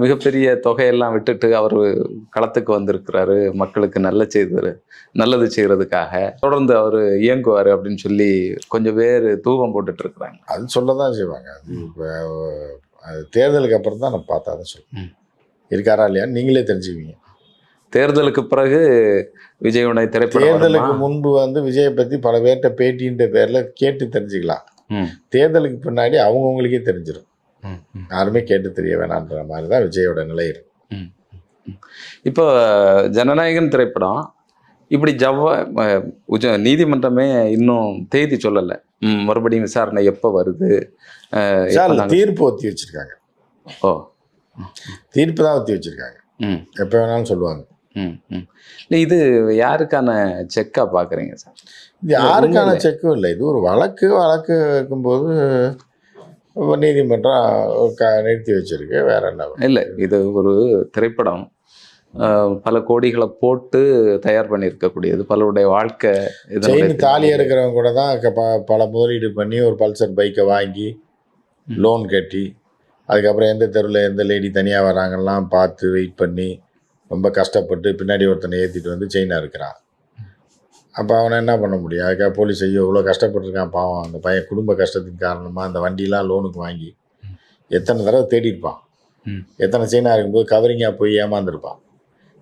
மிகப்பெரிய தொகையெல்லாம் விட்டுட்டு அவர் களத்துக்கு வந்திருக்கிறாரு, மக்களுக்கு நல்லது செய்யறதுக்காக தொடர்ந்து அவர் இயங்குவார் அப்படின்னு சொல்லி கொஞ்சம் பேர் தூபம் போட்டுட்டு இருக்கிறாங்க. அது சொல்லதான் செய்வாங்க. அது இப்போ அது தேர்தலுக்கு அப்புறம் தான் நம்ம பார்த்தா தான் சொல்லுவோம் இருக்காரா இல்லையான்னு நீங்களே தெரிஞ்சுக்குவீங்க. தேர்தலுக்கு பிறகு விஜயோட திரைப்படம் தேர்தலுக்கு முன்பு விஜயை பற்றி பல பேர்கிட்ட பேட்டின்ற பேரில் கேட்டு தெரிஞ்சுக்கலாம். தேர்தலுக்கு பின்னாடி அவங்கவுங்களுக்கே தெரிஞ்சிடும். யாருமே கேட்டு தெரிய வேணான்ற மாதிரி தான் விஜயோட நிலை இருக்கு. இப்போ ஜனநாயகன் திரைப்படம் இப்படி நீதிமன்றமே இன்னும் தேதி சொல்லலை, மறுபடியும் விசாரணை எப்போ வருது? தீர்ப்பு ஒத்தி வச்சிருக்காங்க. ஓ, தீர்ப்பு தான் ஒத்தி வச்சிருக்காங்க. எப்போ வேணாலும் சொல்லுவாங்க. இல்லை, இது யாருக்கான செக்கா பார்க்குறீங்க சார்? இது யாருக்கான செக்கும் இல்லை. இது ஒரு வழக்கு இருக்கும்போது நீதிமன்றம் நிறுத்தி வச்சிருக்கு. வேற என்ன இல்லை, இது ஒரு திரைப்படம் பல கோடிகளை போட்டு தயார் பண்ணியிருக்கக்கூடியது. பலருடைய வாழ்க்கை தாலி இருக்கிறவங்க கூட தான் பல முதலீடு பண்ணி ஒரு பல்சர் பைக்கை வாங்கி லோன் கட்டி அதுக்கப்புறம் எந்த தெருவில் எந்த லேடி தனியாக வராங்கலாம் பார்த்து வெயிட் பண்ணி ரொம்ப கஷ்டப்பட்டு பின்னாடி ஒருத்தனை ஏற்றிட்டு செயினாக இருக்கிறான். அப்போ அவனை என்ன பண்ண முடியும்? அதுக்காக போலீஸ் ஐயோ இவ்வளோ கஷ்டப்பட்டுருக்கான் பாவம், அந்த பையன் குடும்ப கஷ்டத்துக்கு காரணமாக அந்த வண்டிலாம் லோனுக்கு வாங்கி எத்தனை தடவை தேடிருப்பான், எத்தனை செயினாக இருக்கும்போது கவரிங்காக போய் ஏமாந்துருப்பான்.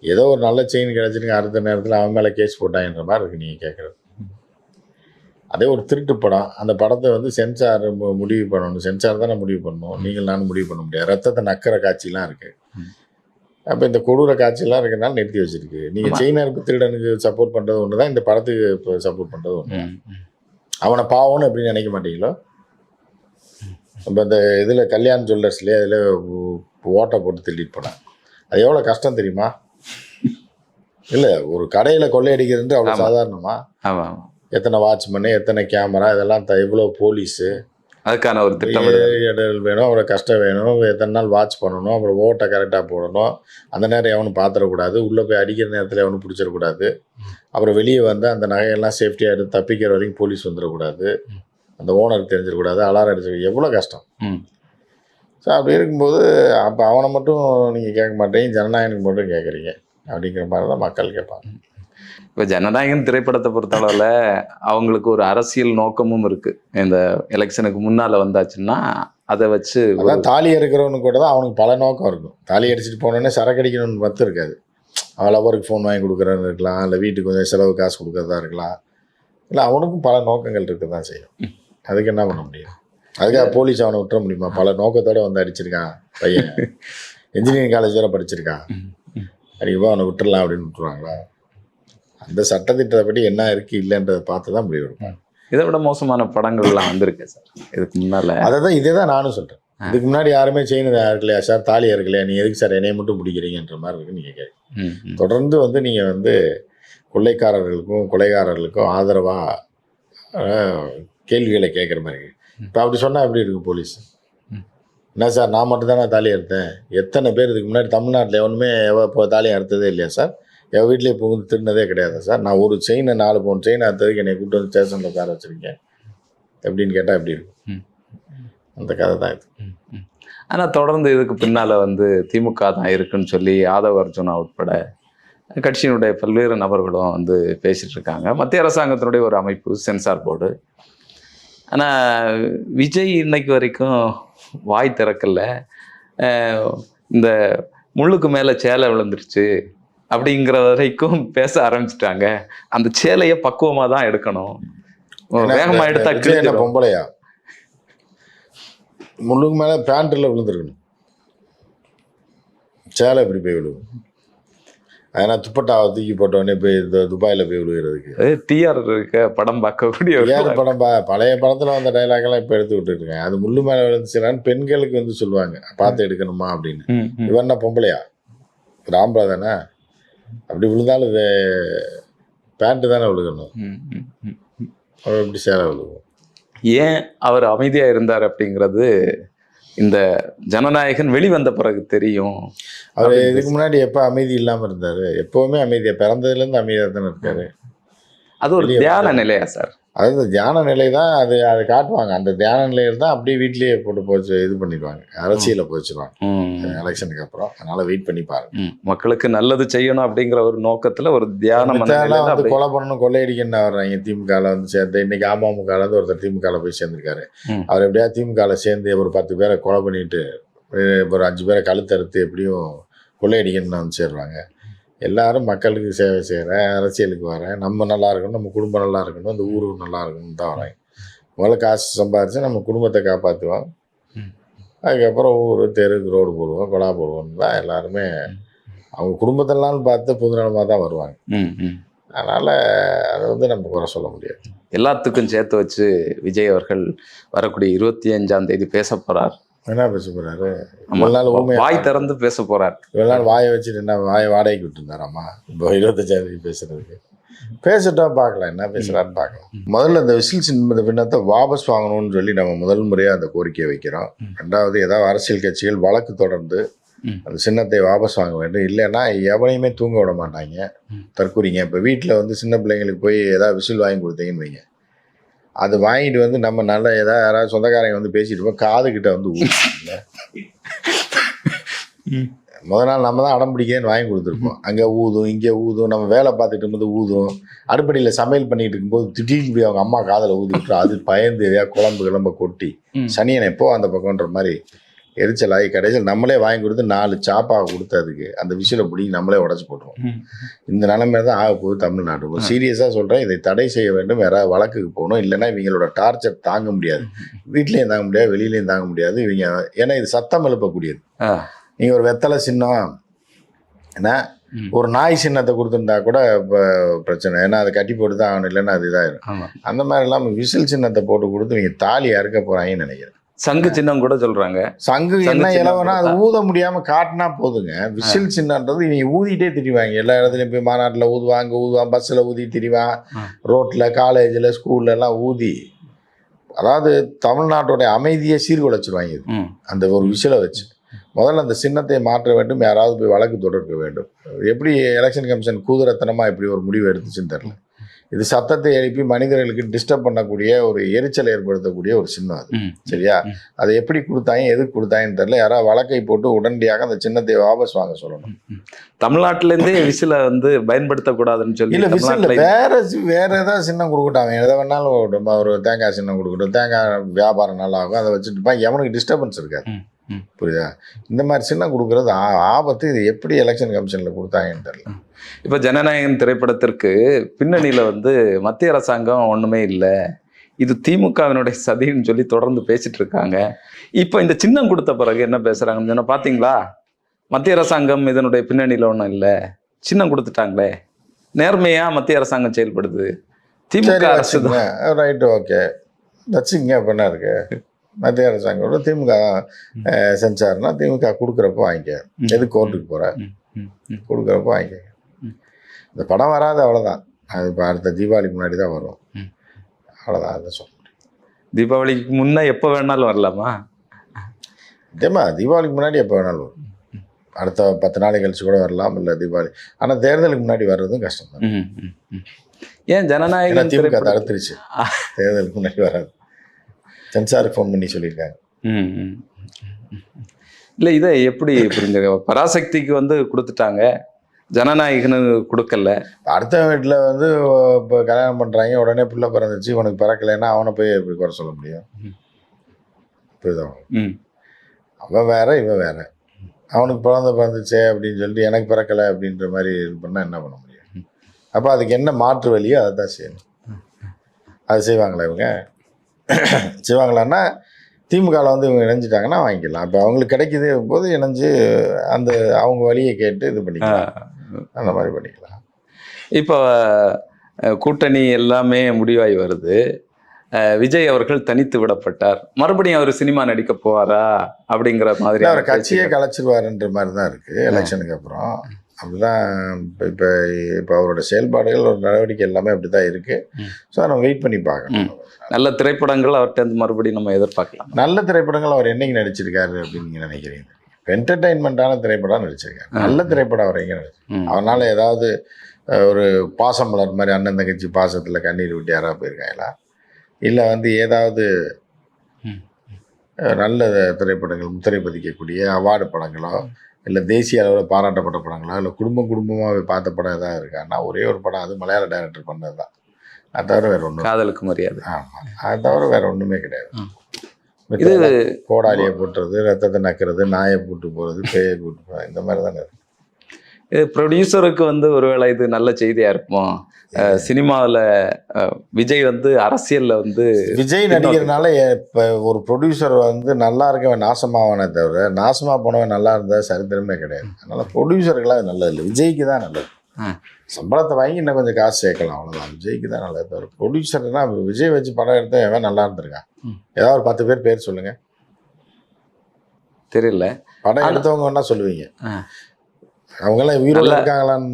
ஏதோ ஒரு நல்ல செயின் கிடச்சிருக்கு, அடுத்த நேரத்தில் அவன் மேலே கேஸ் போட்டாங்கன்ற மாதிரி இருக்குது நீங்கள் கேட்குறது. அதே ஒரு திருட்டு படம், அந்த படத்தை சென்சார் முடிவு பண்ணணும். சென்சார் தானே முடிவு பண்ணணும், நீங்கள் நானும் முடிவு பண்ண முடியாது. ரத்தத்தை நக்கிற காட்சிலாம் இருக்குது. அப்போ இந்த கொடூர காட்சியெல்லாம் இருக்கிறனால நிறுத்தி வச்சிருக்கு. நீங்கள் செயினருக்கு திருடனுக்கு சப்போர்ட் பண்ணுறது ஒன்று தான், இந்த படத்துக்கு இப்போ சப்போர்ட் பண்ணுறது ஒன்று. அவனை பாவம்னு எப்படி நினைக்க மாட்டீங்களோ? இப்போ இந்த இதில் கல்யாண் ஜுவல்லர்ஸ்லேயே அதில் ஓட்டை போட்டு திருடிட்டு போனான். அது எவ்வளோ கஷ்டம் தெரியுமா? இல்லை, ஒரு கடையில் கொள்ளையடிக்கிறது அவ்வளோ சாதாரணமா? எத்தனை வாட்ச்மேனு, எத்தனை கேமரா, இதெல்லாம் எவ்வளோ போலீஸு, அதுக்கான ஒரு திட்டமிடல் வேணும், அப்புறம் கஷ்டம் வேணும், எத்தனை நாள் வாட்ச் பண்ணணும், அப்புறம் ஓட்டை கரெக்டாக போடணும், அந்த நேரம் எவனும் பார்த்துடக்கூடாது, உள்ளே போய் அடிக்கிற நேரத்தில் எவனும் பிடிச்சிடக்கூடாது, அப்புறம் வெளியே அந்த நகையெல்லாம் சேஃப்டியாக எடுத்து தப்பிக்கிற வரைக்கும் போலீஸ் வந்துடக்கூடாது, அந்த ஓனருக்கு தெரிஞ்சிடக்கூடாது, அலாரம் அடிச்சு, எவ்வளோ கஷ்டம். ஸோ அப்படி இருக்கும்போது அப்போ அவனை மட்டும் நீங்கள் கேட்க மாட்டேங்க, ஜனநாயகனுக்கு மட்டும் கேட்குறீங்க அப்படிங்கிற மாதிரி தான் மக்கள் கேட்பாங்க. இப்போ ஜனநாயகன் திரைப்படத்தை பொறுத்தளவில் அவங்களுக்கு ஒரு அரசியல் நோக்கமும் இருக்குது. இந்த எலெக்ஷனுக்கு முன்னால் வந்தாச்சுன்னா அதை வச்சு தாலி இருக்கிறவனுக்கு கூட தான் அவனுக்கு பல நோக்கம் இருக்கும். தாலி அடிச்சுட்டு போனோடனே சரக்கு அடிக்கணும்னு பத்து இருக்காது. அவன் லவருக்கு ஃபோன் வாங்கி கொடுக்குறன்னு இருக்கலாம், இல்லை வீட்டுக்கு கொஞ்சம் செலவு காசு கொடுக்குறதா இருக்கலாம், இல்லை அவனுக்கும் பல நோக்கங்கள் இருக்க தான் செய்யும். அதுக்கு என்ன பண்ண முடியும்? அதுக்காக போலீஸ் அவனை விட்டுற முடியுமா? பல நோக்கத்தோடு அடிச்சிருக்கான் பையன், இன்ஜினியரிங் காலேஜ் வேறு படிச்சிருக்கான், அடிக்கப்போ அவனை விட்டுடலாம் அப்படின்னு விட்டுருவாங்களா? அந்த சட்டத்திட்டப்படி என்ன இருக்கு இல்லைன்றதை பார்த்து தான் முடிவு எடுப்பாங்க. இதை விட மோசமான படங்கள்லாம் வந்திருக்கு சார் இதுக்கு முன்னால. இதே தான் நானும் சொல்கிறேன். இதுக்கு முன்னாடி யாருமே செயின் இருக்கலையா சார், தாலி இருக்கலையா, நீ எதுக்கு சார் என்னையை மட்டும் பிடிக்கிறீங்கன்ற மாதிரி இருக்கு. நீங்கள் கேட்க தொடர்ந்து நீங்கள் கொள்ளைக்காரர்களுக்கும் கொலைகாரர்களுக்கும் ஆதரவாக கேள்விகளை கேட்குற மாதிரி. இப்போ அப்படி சொன்னால் எப்படி இருக்குது போலீஸ்? என்ன சார் நான் மட்டும் தானே தாலி அறுத்தேன், எத்தனை பேர் இதுக்கு முன்னாடி தமிழ்நாட்டில் எவனுமே இப்போ தாலி அறுத்ததே இல்லையா சார்? என் வீட்டிலே இப்போ திருடினதே கிடையாது சார். நான் ஒரு செயினை 4 பவுன் செயின் அறுத்ததுக்கு என்னை கூப்பிட்டு ஸ்டேஷனில் உட்கார வச்சுருக்கேன் எப்படின்னு கேட்டால் எப்படி இருக்கும்? அந்த கதை தான் இது. ஆனால் தொடர்ந்து இதுக்கு பின்னால் திமுக தான் இருக்குன்னு சொல்லி ஆதவ அர்ஜுனா உட்பட கட்சியினுடைய பல்வேறு நபர்களும் பேசிகிட்டு இருக்காங்க. மத்திய அரசாங்கத்தினுடைய ஒரு அமைப்பு சென்சார் போர்டு. ஆனால் விஜய் இன்னைக்கு வரைக்கும் வாய் திறக்கல. இந்த முள்ளுக்கு மேலே சேலை விழுந்துருச்சு அப்படிங்கிற வரைக்கும் பேச ஆரம்பிச்சிட்டாங்க. அந்த சேலையை பக்குவமாக தான் எடுக்கணும், வேகமாக எடுத்தா பொம்பளையா முள்ளுக்கு மேலே பேண்ட்டில் விழுந்துருக்கணும், சேலை எப்படி போய் விழுவும்? அதனால் துப்பட்டாவை தூக்கி போட்டோடனே போய் துபாயில் போய் விழுகிறதுக்கு டிஆர் இருக்க படம் பார்க்கக்கூடிய படம் பழைய படத்தில் வந்த டைலாக்லாம் இப்போ எடுத்து விட்டுருக்கேன். அது முள்ளு மேலே விழுந்துச்சுனான்னு பெண்களுக்கு சொல்லுவாங்க, பார்த்து எடுக்கணுமா அப்படின்னு. இவன் என்ன பொம்பளையா? ராம்பளா தானே? அப்படி விழுந்தாலும் பேண்ட்டு தானே விழுகணும், அவர் எப்படி சேலை விழுகும்? ஏன் அவர் அமைதியாக இருந்தார் அப்படிங்கிறது இந்த ஜனநாயகன் வெளிவந்த பிறகு தெரியும். அவர் இதுக்கு முன்னாடி எப்போ அமைதி இல்லாமல் இருந்தார்? எப்போவுமே அமைதியாக, பிறந்ததுலேருந்து அமைதியாக தானே இருக்காரு. அது ஒரு தியான நிலையா சார்? அதாவது தியான நிலை தான் அது அதை காட்டுவாங்க. அந்த தியான நிலையில் தான் அப்படியே வீட்லேயே போட்டு போச்சு இது பண்ணிடுவாங்க, அரசியலை போச்சுருவாங்க எலெக்ஷனுக்கு அப்புறம். அதனால் வெயிட் பண்ணி பாருங்க. மக்களுக்கு நல்லது செய்யணும் அப்படிங்கிற ஒரு நோக்கத்தில் ஒரு தியானம் வந்து கொலை பண்ணணும் கொள்ளையடிக்கன்னு வர்றாங்க திமுகவில் வந்து சேர்ந்து. இன்னைக்கு அமமுகவில் வந்து ஒருத்தர் திமுகவில் போய் சேர்ந்துருக்காரு. அவர் எப்படியா திமுகவில் சேர்ந்து ஒரு 10 பேரை கொலை பண்ணிட்டு ஒரு 5 பேரை கழுத்தறுத்து எப்படியும் கொள்ளையடிக்கணும்னு வந்து சேர்றாங்க. எல்லாரும் மக்களுக்கு சேவை செய்கிறேன், அரசியலுக்கு வரேன், நம்ம நல்லா இருக்கணும், நம்ம குடும்பம் நல்லா இருக்கணும், அந்த ஊருக்கு நல்லா இருக்கணும் தான் வராங்க. முதல்ல காசு சம்பாதிச்சு நம்ம குடும்பத்தை காப்பாற்றுவோம். அதுக்கப்புறம் ஊர் தெருக்கு ரோடு போடுவோம், கொலா போடுவோம் தான் எல்லாருமே அவங்க குடும்பத்தெல்லாம் பார்த்து புதுநலமாக தான் வருவாங்க. அதனால் அதை வந்து நம்ம குறை சொல்ல முடியாது. எல்லாத்துக்கும் சேர்த்து வச்சு விஜய் அவர்கள் வரக்கூடிய 25ஆம் தேதி பேச போகிறார். என்ன பேச போறாரு? இவ்வளவு நாள் வாய் திறந்து பேச போறார். இவ்வளவு நாள் வாயை வச்சுட்டு என்ன வாயை வாடகைக்கு விட்டுருந்தாராம்மா? இப்போ 25ஆம் பேசுறதுக்கு பேசிட்டோம், பார்க்கலாம் என்ன பேசுறாருன்னு பார்க்கலாம். முதல்ல இந்த விசில் சின்னத்தை வாபஸ் வாங்கணும்னு சொல்லி நம்ம முதல் முறையாக அந்த கோரிக்கையை வைக்கிறோம். ரெண்டாவது, ஏதாவது அரசியல் கட்சிகள் வழக்கு தொடர்ந்து அந்த சின்னத்தை வாபஸ் வாங்க வேண்டும். இல்லைன்னா எவனையுமே தூங்க விட மாட்டாங்க, தற்கூறிங்க. இப்போ வீட்டில் வந்து சின்ன பிள்ளைங்களுக்கு போய் ஏதாவது விசில் வாங்கி கொடுத்தீங்கன்னு வைங்க, அது வாங்கிட்டு வந்து நம்ம நல்லா ஏதாவது யாராவது சொந்தக்காரங்க வந்து பேசிட்டு இருப்போம், காதுகிட்ட வந்து ஊதுல முதல் நாள் நம்ம தான் அடம் பிடிக்கன்னு வாங்கி கொடுத்துருப்போம். அங்கே ஊதும், இங்கே ஊதும், நம்ம வேலை பார்த்துட்டு இருக்கும்போது ஊதும், அடுப்படியில் சமையல் பண்ணிட்டு இருக்கும்போது திடீர்னு போய் அவங்க அம்மா காதில் ஊதிட்டு அது பயந்து எதையா குழம்பு கொட்டி சனியனை எப்போ அந்த பக்கம்ன்ற மாதிரி எரிச்சலாகி கடைசியில் நம்மளே வாங்கி கொடுத்து 4 சாப்பாக கொடுத்ததுக்கு அந்த விசிலை பிடிங்கி நம்மளே உடச்சி போட்டுருவோம். இந்த நிலைமையில தான் ஆக போகுது தமிழ்நாடு. சீரியஸாக சொல்கிறேன், இதை தடை செய்ய வேண்டும். யாராவது வழக்குக்கு போகணும். இல்லைன்னா இவங்களோட டார்ச்சர் தாங்க முடியாது, வீட்லேயும் தாங்க முடியாது, வெளியிலையும் தாங்க முடியாது. இவங்க ஏன்னா இது சத்தம் எழுப்பக்கூடியது. நீங்கள் ஒரு வெத்தலை சின்னம் ஏன்னா ஒரு நாய் சின்னத்தை கொடுத்துருந்தா கூட இப்போ பிரச்சனை, ஏன்னா அதை கட்டி போட்டு தான் ஆகணும், இல்லைன்னா அது இதாகிடும். அந்த மாதிரி இல்லாமல் விசில் சின்னத்தை போட்டு கொடுத்து இவங்க தாலி அறுக்க போகிறாங்கன்னு நினைக்கிறேன். சங்கு சின்னம் கூட சொல்றாங்க. சங்கு என்ன இலவனா அது ஊத முடியாம காட்டினா போதுங்க. விசில் சின்னன்றது இவங்க ஊதிட்டே திரிவாங்க. எல்லா இடத்துலையும் போய் மாநாட்டில் ஊதுவான், பஸ்ஸில் ஊதி திரிவான், ரோட்டில் காலேஜில் ஸ்கூல்ல எல்லாம் ஊதி, அதாவது தமிழ்நாட்டோடைய அமைதியை சீர்குலைச்சிருவாங்க இது அந்த ஒரு விசிலை வச்சு. முதல்ல அந்த சின்னத்தை மாற்ற வேண்டும், யாராவது போய் வழக்கு தொடர்க்க வேண்டும். எப்படி எலெக்ஷன் கமிஷன் கூதுரத்தனமாக இப்படி ஒரு முடிவு எடுத்துச்சுன்னு தெரியல. இது சத்தத்தை எழுப்பி மனிதர்களுக்கு டிஸ்டர்ப் பண்ணக்கூடிய ஒரு எரிச்சலை ஏற்படுத்தக்கூடிய ஒரு சின்னம் அது. சரியா? அதை எப்படி கொடுத்தாங்க, எதுக்கு கொடுத்தாங்கன்னு தெரியல. யாராவது வழக்கை போட்டு உடனடியாக அந்த சின்னத்தை வாபஸ் வாங்க சொல்லணும். தமிழ்நாட்டிலேருந்தே விசில வந்து பயன்படுத்தக்கூடாதுன்னு சொல்லி. இல்லை, விசில் வேற ஏதாவது சின்னம் கொடுக்கட்டும், எதை வேணாலும் ஒரு தேங்காய் சின்னம் கொடுக்கட்டும், தேங்காய் வியாபாரம் நல்லா ஆகும், அதை வச்சுட்டுப்பா, எவனுக்கு டிஸ்டர்பன்ஸ் இருக்காது. புரியுதா? இந்த மாதிரி சின்னம் கொடுக்கறது ஆபத்து. இது எப்படி எலெக்ஷன் கமிஷனில் கொடுத்தாங்கன்னு தெரியல. இப்போ ஜனநாயகன் திரைப்படத்திற்கு பின்னணியில் வந்து மத்திய அரசாங்கம் ஒன்றுமே இல்லை, இது திமுகவினுடைய சதின்னு சொல்லி தொடர்ந்து பேசிட்டு இருக்காங்க. இப்போ இந்த சின்னம் கொடுத்த பிறகு என்ன பேசுகிறாங்கன்னு சொன்னால், பார்த்தீங்களா, மத்திய அரசாங்கம் இதனுடைய பின்னணியில் ஒன்றும் இல்லை, சின்னம் கொடுத்துட்டாங்களே, நேர்மையாக மத்திய அரசாங்கம் செயல்படுது, திமுக அரசு தான். ரைட்டு, ஓகே, வச்சுங்க. அப்போ என்ன இருக்கு? மத்திய அரசாங்கம் திமுக சென்சார்னா திமுக கொடுக்குறப்போ வாங்கிக்க. எது கோர்ட்டுக்கு போகிற? கொடுக்குறப்போ வாங்கிக்க. இந்த படம் வராது, அவ்வளோதான். அது இப்போ அடுத்த தீபாவளிக்கு முன்னாடி தான் வரும், அவ்வளோதான். அதை சொல்ல முடியும். தீபாவளிக்கு முன்னே எப்போ வேணாலும் வரலாமா? ஏமா தீபாவளிக்கு முன்னாடி எப்போ வேணாலும் வரும். அடுத்த 10 நாள் கழிச்சு கூட வரலாம், இல்லை தீபாவளி. ஆனால் தேர்தலுக்கு முன்னாடி வர்றதும் கஷ்டம் தான். ஏன் ஜனநாயகம் திமுக தடுத்துருச்சு, தேர்தலுக்கு முன்னாடி வராது. சென்சாருக்கு ஃபோன் பண்ணி சொல்லியிருக்காங்க. இல்லை, இதை எப்படி புரிஞ்சுக்க? பராசக்திக்கு வந்து கொடுத்துட்டாங்க, ஜனநாயகனு கொடுக்கல. அடுத்த வீட்டில் வந்து இப்போ கல்யாணம் பண்ணுறாங்க, உடனே பிள்ளை பிறந்துச்சு, உனக்கு பிறக்கலைன்னா அவனை போய் எப்படி குறை சொல்ல முடியும்? புரியுதான்? அவன் வேற, இவன் வேற. அவனுக்கு பிறந்துச்சே அப்படின்னு சொல்லிட்டு எனக்கு பிறக்கலை அப்படின்ற மாதிரி இது பண்ணால் என்ன பண்ண முடியும்? அப்போ அதுக்கு என்ன மாற்று வழியோ அதை தான் செய்யணும். அது செய்வாங்களா இவங்க? செய்வாங்களான்னா திமுகவில் வந்து இவங்க இணைஞ்சிட்டாங்கன்னா வாங்கிக்கலாம். இப்போ அவங்களுக்கு கிடைக்கிது போது இணைஞ்சு அந்த அவங்க வழியை கேட்டு இது பண்ணிக்கலாம், அந்த மாதிரி பண்ணிக்கலாம். இப்போ கூட்டணி எல்லாமே முடிவாகி வருது. விஜய் அவர்கள் தனித்து விடப்பட்டார், மறுபடியும் அவர் சினிமா நடிக்க போவாரா அப்படிங்கிற மாதிரி அவர் கட்சியே கலைச்சிருவாருன்ற மாதிரி தான் இருக்குது எலெக்ஷனுக்கு அப்புறம். அப்படிதான் இப்போ அவரோட செயல்பாடுகள், ஒரு நடவடிக்கை எல்லாமே அப்படி தான் இருக்குது. ஸோ நம்ம வெயிட் பண்ணி பார்க்கணும். நல்ல திரைப்படங்கள் அவர்கிட்ட மறுபடியும் நம்ம எதிர்பார்க்கலாம். நல்ல திரைப்படங்கள் அவர் என்னைக்கு நடிச்சிருக்காரு அப்படின்னு நீங்கள் நினைக்கிறீங்க? என்டர்டெயின்மெண்ட்டான திரைப்படம் நடிச்சிருக்கேன். நல்ல திரைப்படம் வரைக்கும் நடிச்சிருக்கேன். ம். அவனால் ஏதாவது ஒரு பாசம் மலர் மாதிரி அண்ணன் தங்கச்சி பாசத்தில் கண்ணீர் விட்டு யாராவது போயிருக்காங்களா? இல்லை ஏதாவது ம். நல்ல திரைப்படங்கள் முத்திரை பதிக்கக்கூடிய அவார்டு படங்களோ இல்லை தேசிய அளவில் பாராட்டப்பட்ட படங்களோ இல்லை குடும்பமாக பார்த்த படம் ஏதாவது இருக்கான்னா ஒரே ஒரு படம், அது மலையாள டைரக்டர் பண்ணது தான். அது தவிர வேறு ஒன்றும். காதலுக்கு மரியாதை. ஆமாம், அது தவிர வேறு ஒன்றுமே கிடையாது. இது கோடாலியை போட்டுறது, ரத்தத்தை நக்கிறது, நாயை கூட்டு போகிறது, பேயை கூட்டு போகிறது, இந்த மாதிரி தானே இருக்கு. இது ப்ரொடியூசருக்கு ஒருவேளை இது நல்ல செய்தியா இருக்குமோ? சினிமாவில் விஜய் அரசியல்ல விஜய் நடிகர்னால இப்போ ஒரு ப்ரொடியூசர் நல்லா இருக்கவன் நாசமாவானே தவிர நாசமாக போனவன் நல்லா இருந்தால் சரித்திரமே கிடையாது. அதனால ப்ரொடியூசருக்கெல்லாம் அது நல்லது இல்லை, விஜய்க்கு தான் நல்லது. சம்பளத்தை வாங்கி இன்னும் கொஞ்சம் காசு சேர்க்கலாம், அவ்வளோதான். விஜய்க்கு தான் நல்லது தவிர ப்ரொடியூசர்னா விஜய் வச்சு படம் எடுத்தா எவன் நல்லா இருந்திருக்கான்? ஏதாவது ஒரு 10 பேர் சொல்லுங்க. தெரியல. படம் எடுத்தவங்க வேணா சொல்லுவீங்க, அவங்கெல்லாம் உயிரோட இருக்காங்களான்னு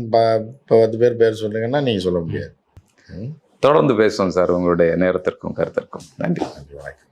10 பேர் சொல்லுங்கன்னா நீங்கள் சொல்ல முடியாது. தொடர்ந்து பேசுவோம் சார். உங்களுடைய நேரத்திற்கும் கருத்திற்கும் நன்றி. வணக்கம்.